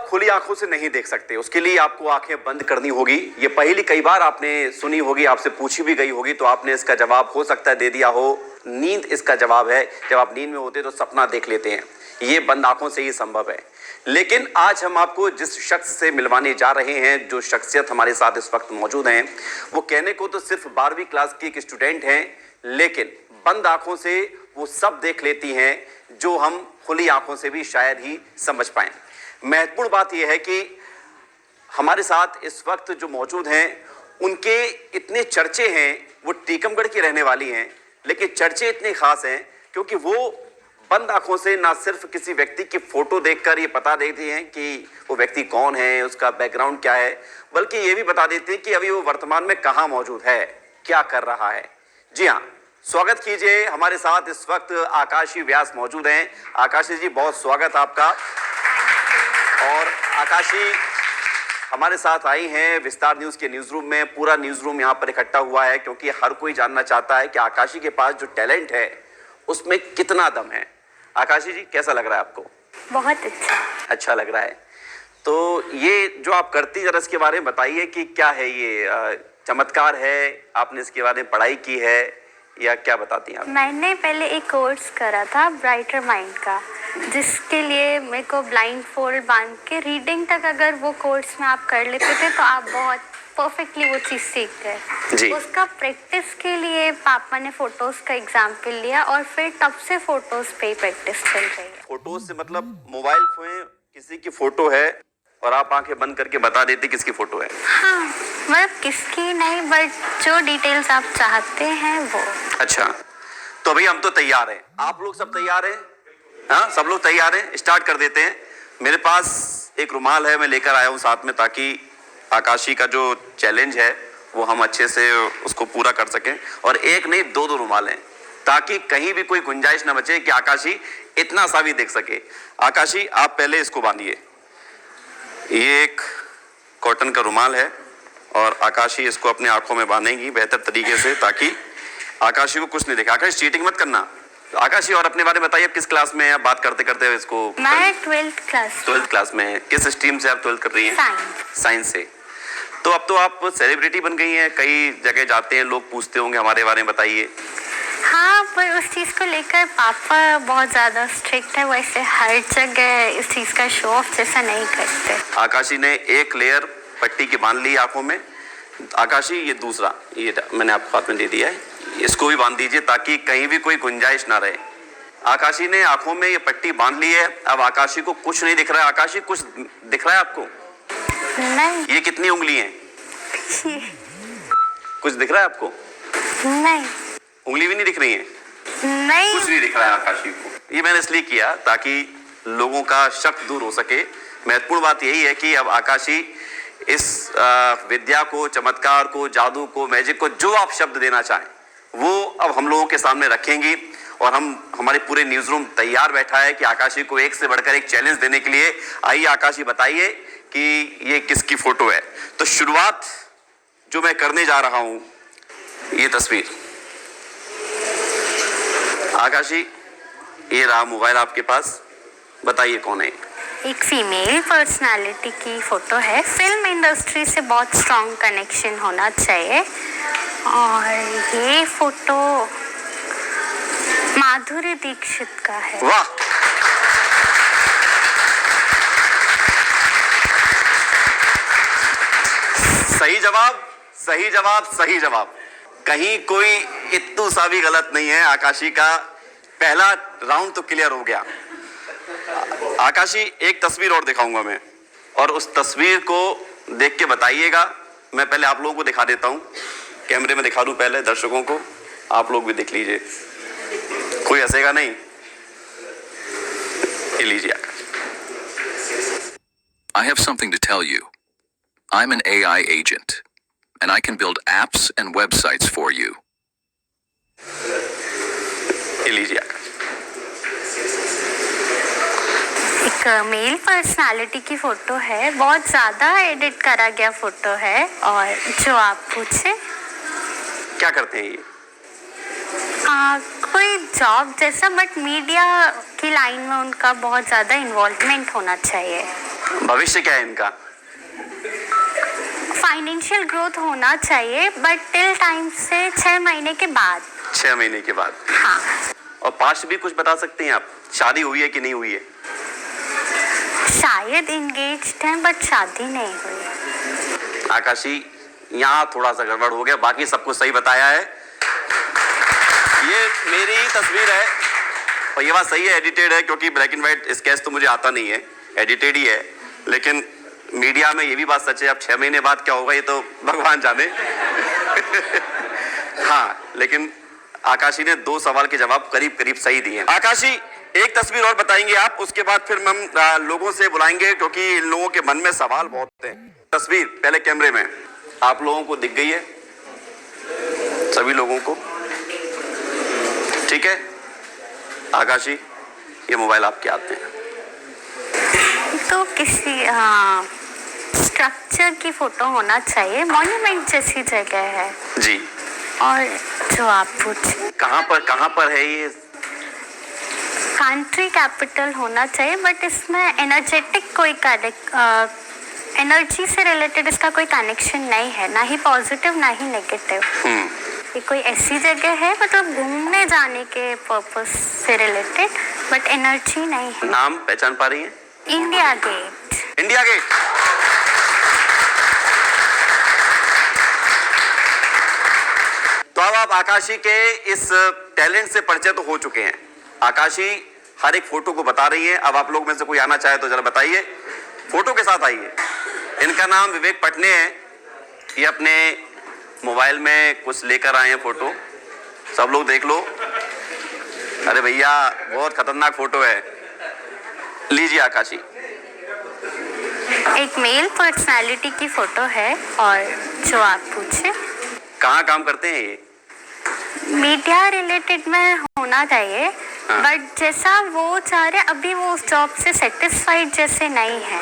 खुली आंखों से नहीं देख सकते, उसके लिए आपको आंखें बंद करनी होगी। ये पहली कई बार आपने सुनी होगी, आपसे पूछी भी गई होगी, तो आपने इसका जवाब हो सकता है दे दिया हो। नींद इसका जवाब है। जब आप नींद में होते हैं तो सपना देख लेते हैं, ये बंद आंखों से ही संभव है। लेकिन आज हम आपको जिस शख्स से मिलवाने जा रहे हैं, जो शख्सियत हमारे साथ इस वक्त मौजूद हैं, वो कहने को तो सिर्फ 12वीं क्लास की एक स्टूडेंट हैं, लेकिन बंद आंखों से वो सब देख लेती हैं जो हम खुली आंखों से भी शायद ही समझ पाएं। महत्वपूर्ण बात यह है कि हमारे साथ इस वक्त जो मौजूद हैं, उनके इतने चर्चे हैं। वो टीकमगढ़ की रहने वाली हैं, लेकिन चर्चे इतने खास हैं क्योंकि वो बंद आंखों से ना सिर्फ किसी व्यक्ति की फोटो देखकर ये बता देती हैं कि वो व्यक्ति कौन है, उसका बैकग्राउंड क्या है, बल्कि ये भी बता देती हैं कि अभी वो वर्तमान में कहाँ मौजूद है, क्या कर रहा है। जी हाँ, स्वागत कीजिए। हमारे साथ इस वक्त आकाशी व्यास मौजूद हैं। आकाशी जी, बहुत स्वागत आपका। और आकाशी हमारे साथ आई हैं विस्तार न्यूज के न्यूज रूम में। पूरा न्यूज रूम यहाँ पर इकट्ठा हुआ है क्योंकि हर कोई जानना चाहता है कि आकाशी के पास जो टैलेंट है उसमें कितना दम है। आकाशी जी, कैसा लग रहा है आपको? बहुत अच्छा लग रहा है। तो ये जो आप करती, जरा इसके बारे में बताइए कि क्या है ये? चमत्कार है, आपने इसके बारे में पढ़ाई की है या क्या बताती हैं आप? मैंने पहले एक कोर्स करा था ब्राइटर माइंड का, जिसके लिए मेरे को ब्लाइंड फोल्ड बांध के रीडिंग तक अगर वो कोर्स में आप कर लेते थे तो आप बहुत परफेक्टली वो चीज़ सीख गए। उसका प्रैक्टिस के लिए पापा ने फोटोज का एग्जाम्पल लिया और फिर तब से फोटोज पे प्रैक्टिस चल रही है। फोटोज से मतलब मोबाइल में किसी की फोटो है और आप आंखें बंद करके बता देते किसकी फोटो है? हाँ, मतलब किसकी नहीं, बट जो डिटेल्स आप चाहते हैं वो। अच्छा, तो भाई हम तो तैयार हैं। आप लोग सब तैयार हैं? हाँ, सब लोग तैयार हैं। स्टार्ट कर देते हैं। मेरे पास एक रुमाल है, मैं लेकर आया हूँ साथ में, ताकि आकाशी का जो चैलेंज है वो हम अच्छे से उसको पूरा कर सकें। और एक नहीं, दो रुमाल हैं, ताकि कहीं भी कोई गुंजाइश ना बचे कि आकाशी इतना सा भी देख सके। आकाशी, आप पहले इसको बांधिए। ये एक कॉटन का रुमाल है और आकाशी इसको अपने आंखों में बांधेगी बेहतर तरीके से, ताकि आकाशी को कुछ नहीं दिखे। आकाशी, चीटिंग मत करना। आकाशी, और अपने बारे में बताइए, किस क्लास में है? बात करते करते इसको। मैं 12th क्लास। 12th क्लास में। किस स्ट्रीम से आप 12th कर रही हैं? साइंस से। तो अब तो आप सेलिब्रिटी बन गई हैं, कई जगह जाते हैं, लोग पूछते होंगे हमारे बारे में, बताइए। हाँ, पर उस चीज़ को लेकर पापा बहुत ज़्यादा स्ट्रिक्ट है, वैसे हर जगह इस चीज़ का शो ऑफ जैसा नहीं करते। आकाशी ने एक लेयर पट्टी की बांध ली आंखों में। आकाशी, ये दूसरा, ये मैंने आपको हाथ में दे दिया है, इसको भी बांध दीजिए ताकि कहीं भी कोई गुंजाइश ना रहे। आकाशी ने आंखों में ये पट्टी बांध ली है। अब आकाशी को कुछ नहीं दिख रहा है। आकाशी, कुछ दिख रहा है आपको? नहीं। ये कितनी उंगली हैं? कुछ दिख रहा है आपको? नहीं। उंगली भी नहीं दिख रही है? नहीं, कुछ नहीं दिख रहा है आकाशी को। ये मैंने इसलिए किया ताकि लोगों का शक दूर हो सके। महत्वपूर्ण बात यही है कि अब आकाशी इस विद्या को, चमत्कार को, जादू को, मैजिक को, जो आप शब्द देना चाहें, वो अब हम लोगों के सामने रखेंगी। और हमारे पूरे न्यूज रूम तैयार बैठा है कि आकाशी को एक से बढ़कर एक चैलेंज देने के लिए। आइए आकाशी, बताइए कि ये किसकी फोटो है। तो शुरुआत जो मैं करने जा रहा हूं, ये तस्वीर। आकाशी, ये रहा मोबाइल आपके पास, बताइए कौन है? एक फीमेल पर्सनालिटी की फोटो है। फिल्म इंडस्ट्री से बहुत स्ट्रॉन्ग कनेक्शन होना चाहिए। और ये फोटो माधुरी दीक्षित का है। वाह, सही जवाब, सही जवाब, सही जवाब। कहीं कोई इत्तू सा भी गलत नहीं है। आकाशी का पहला राउंड तो क्लियर हो गया। आकाशी, एक तस्वीर और दिखाऊंगा मैं, और उस तस्वीर को देख के बताइएगा। मैं पहले आप लोगों को दिखा देता हूं, कैमरे में दिखा दूं पहले दर्शकों को, आप लोग भी देख लीजिए, कोई हंसेगा नहीं। ये लीजिए आकाश। I have something to tell you. I'm an AI agent, and I can build apps and websites for you. ये लीजिए आकाश। एक मेल पर्सनालिटी की फोटो है, बहुत ज़्यादा एडिट करा गया फोटो है। और जो आप पूछे, क्या करते हैं ये? कोई जॉब जैसा, बट मीडिया की लाइन में उनका बहुत ज़्यादा इन्वॉल्वमेंट होना चाहिए। भविष्य क्या है इनका? फाइनेंशियल ग्रोथ होना चाहिए बट टिल टाइम से 6 महीने के बाद। 6 महीने के बाद। हाँ। और पास्ट भी कुछ बता सकती हैं आप, शादी हुई है कि नहीं हुई है? शायद इंगेज्ड हैं बट शादी नहीं हुई। आकाशी, यहाँ थोड़ा सा गड़बड़ हो गया, बाकी सब कुछ सही बताया है। ये मेरी तस्वीर है और ये बात सही है, एडिटेड है, क्योंकि ब्लैक एंड व्हाइट स्केच तो मुझे आता नहीं है, एडिटेड ही है। लेकिन मीडिया में ये भी बात सच है, अब 6 महीने बाद क्या होगा ये तो भगवान जाने। हाँ, लेकिन आकाशी ने 2 सवाल के जवाब करीब करीब सही दिए। आकाशी, एक तस्वीर और बताएंगे आप, उसके बाद फिर हम लोगों से बुलाएंगे, क्योंकि इन लोगों के मन में सवाल बहुत हैं। तस्वीर पहले कैमरे में आप लोगों को दिख गई है, सभी लोगों को, ठीक है? आकाशी, ये मोबाइल आपके हाथ में है। तो किसी स्ट्रक्चर की फोटो होना चाहिए, मॉन्यूमेंट जैसी जगह है जी। और जो आप पूछे कहाँ पर है ये? कंट्री कैपिटल होना चाहिए बट इसमें एनर्जेटिक कोई एनर्जी से रिलेटेड इसका कोई कनेक्शन नहीं है, ना ही पॉजिटिव ना ही नेगेटिव। ये कोई ऐसी जगह है मतलब घूमने जाने के पर्पस से रिलेटेड बट एनर्जी नहीं है। नाम पहचान पा रही हैं? India Gate. India Gate. तो अब आप आकाशी के इस टैलेंट से परिचय तो हो चुके हैं। आकाशी हर एक फोटो को बता रही है। अब आप लोग में से कोई आना चाहे तो जरा बताइए, फोटो के साथ आइए। इनका नाम विवेक पटने है। ये अपने मोबाइल में कुछ लेकर आए हैं फोटो, सब लोग देख लो। अरे भैया बहुत खतरनाक फोटो है, लीजिए आकाशी। एक मेल पर्सनालिटी की फोटो है और जो आप पूछे कहाँ काम करते हैं ये? मीडिया रिलेटेड में होना चाहिए। हाँ। बट जैसा वो चाह रहे अभी वो उस जॉब से सेटिस्फाइड जैसे नहीं है।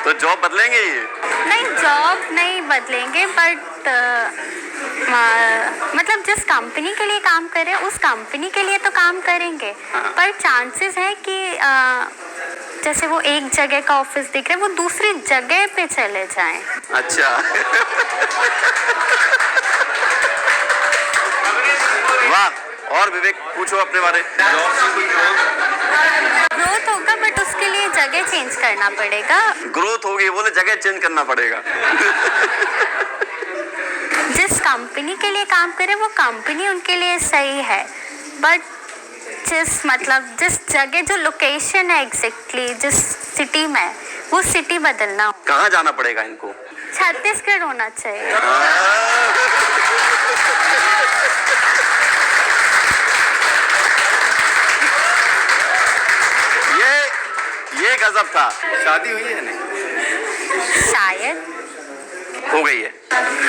तो जॉब बदलेंगे ये? नहीं, जॉब नहीं बदलेंगे बट मतलब जिस कंपनी के लिए काम कर रहे हैं उस कंपनी के लिए तो काम करेंगे। हाँ। पर चांसेस है कि जैसे वो एक जगह का ऑफिस दिख रहा है वो दूसरी जगह पे चले जाएं। अच्छा। वाह। और विवेक पूछो अपने बारे। ग्रोथ होगा बट उसके लिए जगह चेंज करना पड़ेगा। ग्रोथ होगी, बोले जगह चेंज करना पड़ेगा। जिस कंपनी के लिए काम करे वो कंपनी उनके लिए सही है बट जिस जगह जो लोकेशन है एग्जैक्टली जिस सिटी में वो सिटी बदलना। कहाँ जाना पड़ेगा इनको? छत्तीसगढ़ होना चाहिए। ये गजब था। शादी हुई है नहीं? शायद हो गई है।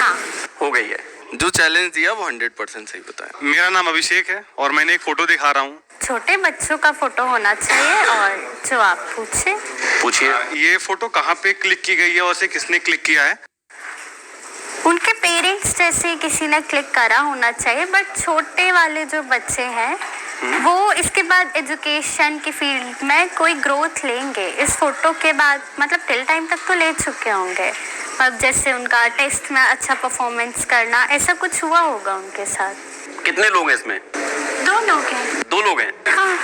हाँ, हो गई है। जो चैलेंज दिया वो 100% सही बताया। मेरा नाम अभिषेक है और मैंने एक फोटो दिखा रहा हूँ। छोटे बच्चों का फोटो होना चाहिए और जो आप पूछिए। ये फोटो कहाँ पे क्लिक की गई है और इसे किसने क्लिक किया है? उनके पेरेंट्स जैसे किसी ने क्लिक करा होना चाहिए बट छोटे वाले जो बच्चे हैं वो इसके बाद एजुकेशन की फील्ड में कोई ग्रोथ लेंगे इस फोटो के बाद, मतलब टिल टाइम तक तो ले चुके होंगे। अब जैसे उनका टेस्ट में अच्छा परफॉर्मेंस करना ऐसा कुछ हुआ होगा उनके साथ। कितने लोग हैं इसमें? 2 लोग हैं। 2 लोग हैं? हाँ।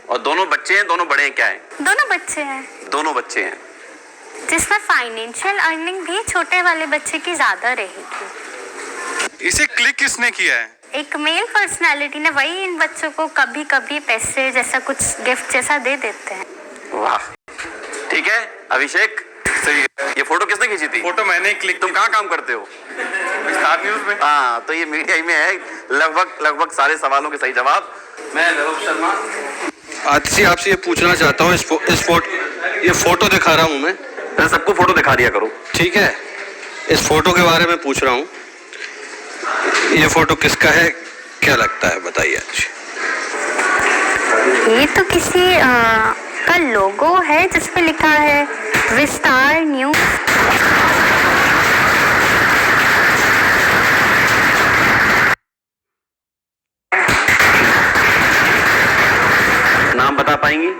और दोनों बच्चे हैं? दोनों बड़े हैं? क्या है? दोनों बच्चे हैं। दोनों बच्चे हैं, जिसमें फाइनेंशियल अर्निंग भी छोटे वाले बच्चे की ज्यादा रहेगी। इसे क्लिक किसने किया है? एक मेल पर्सनालिटी ने, वही इन बच्चों को कभी कभी पैसे जैसा कुछ गिफ्ट जैसा दे देते हैं। वाह, ठीक है अभिषेक, सही है। ये फोटो किसने खींची थी? फोटो मैंने क्लिक। तुम कहाँ काम करते हो? स्टार न्यूज में। हाँ, तो ये मीडिया ही में है। लगभग सारे सवालों के सही जवाब। मैं वैभव शर्मा। आतिशी, आपसे ये पूछना चाहता हूँ, ये फोटो दिखा रहा हूँ मैं सबको फोटो दिखा दिया करो, ठीक है? इस फोटो के बारे में पूछ रहा हूँ, ये फोटो किसका है, क्या लगता है, बताइए। ये तो किसी का लोगो है जिसपे लिखा है विस्तार न्यूज। नाम बता पाएंगी?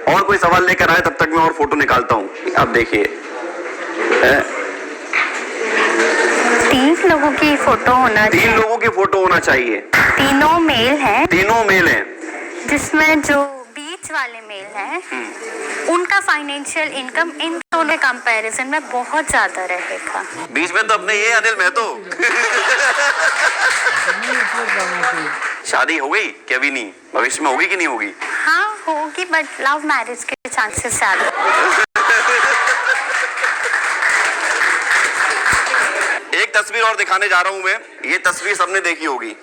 और कोई सवाल लेकर आए, तब तक मैं और फोटो निकालता हूँ। आप देखिए, 3 लोगों की फोटो होना 3 चाहिए। लोगों की फोटो होना चाहिए। तीनों मेल हैं, तीनों मेल हैं। जिसमें जो बीच वाले मेल हैं उनका फाइनेंशियल इनकम इन दोनों कंपैरिजन में बहुत ज्यादा रहेगा। बीच में तो अपने ये अनिल में तो शादी हो गई कि अभी नहीं? भविष्य में होगी कि नहीं होगी? हाँ होगी, बट लव मैरिज के चांसेस ज्यादा। एक तस्वीर और दिखाने जा रहा हूं मैं। ये तस्वीर सबने देखी होगी।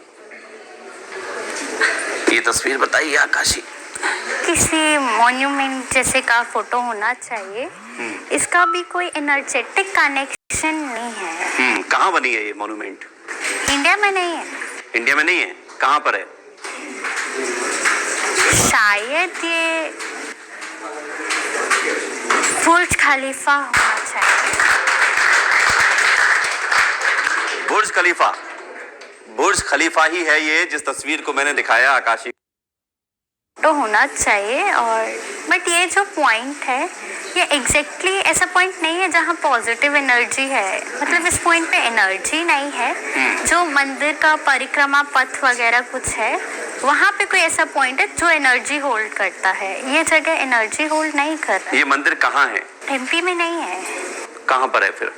ये तस्वीर बताइए आकाशी। किसी मॉन्यूमेंट जैसे का फोटो होना चाहिए। इसका भी कोई एनर्जेटिक कनेक्शन नहीं है। कहाँ बनी है ये मॉन्यूमेंट? इंडिया में नहीं है। इंडिया में नहीं है? कहाँ पर है? शायद ये बुर्ज खलीफा होना चाहिए। बुर्ज खलीफा। बुर्ज खलीफा ही है ये, जिस तस्वीर को मैंने दिखाया आकाशी। तो होना चाहिए। और बट ये जो पॉइंट है ये एग्जैक्टली ऐसा पॉइंट नहीं है जहाँ पॉजिटिव एनर्जी है। मतलब इस पॉइंट पे एनर्जी नहीं है। जो मंदिर का परिक्रमा पथ वगैरह कुछ है, वहाँ पे कोई ऐसा पॉइंट है जो एनर्जी होल्ड करता है। ये जगह एनर्जी होल्ड नहीं कर रहा है। ये मंदिर कहाँ है? एमपी में नहीं है। कहाँ पर है फिर?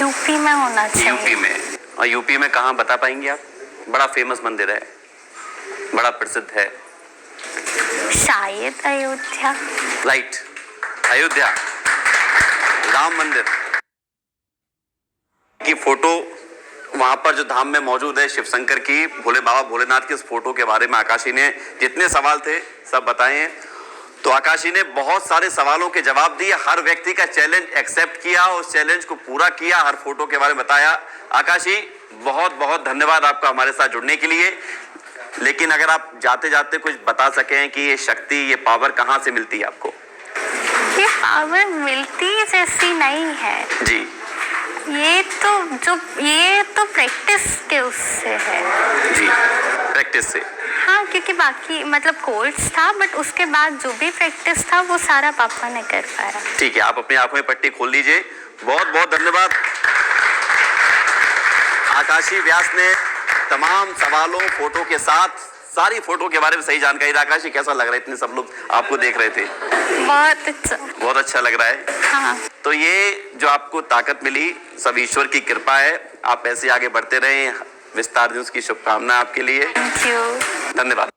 यूपी में होना चाहिए। यूपी में। और यूपी में कहाँ बता पाएंगे आप? बड़ा फेमस मंदिर है, बड़ा प्रसिद्ध है। शायद अयोध्या। राइट, अयोध्या, राम मंदिर की फोटो वहां पर जो धाम में मौजूद है, शिव शंकर की, भोले बाबा भोलेनाथ की, उस फोटो के बारे में आकाशी ने जितने सवाल थे सब बताए हैं। तो आकाशी ने बहुत सारे सवालों के जवाब दिए, हर व्यक्ति का चैलेंज एक्सेप्ट किया, उस चैलेंज को पूरा किया, हर फोटो के बारे में बताया। आकाशी, बहुत बहुत धन्यवाद आपका हमारे साथ जुड़ने के लिए। लेकिन अगर आप जाते जाते कुछ बता सकें कि ये शक्ति, ये पावर कहाँ से मिलती है आपको? ये पावर मिलती जैसी नहीं है जी। ये तो प्रैक्टिस के उससे है। जी, प्रैक्टिस से। हाँ, क्योंकि बाकी मतलब कोर्स था, बट उसके बाद जो भी प्रैक्टिस था वो सारा पापा ने कर पाया। ठीक है, आप अपनी आंखों में पट्टी खोल लीजिए। बहुत बहुत धन्यवाद। आकाशी व्यास ने तमाम सवालों, फोटो के साथ सारी फोटो के बारे में सही जानकारी। आकाशी, कैसा लग रहा है? इतने सब लोग आपको देख रहे थे। बहुत अच्छा। बहुत अच्छा लग रहा है। हाँ। तो ये जो आपको ताकत मिली, सब ईश्वर की कृपा है। आप ऐसे आगे बढ़ते रहें। विस्तार न्यूज़ की शुभकामना आपके लिए। Thank you. धन्यवाद।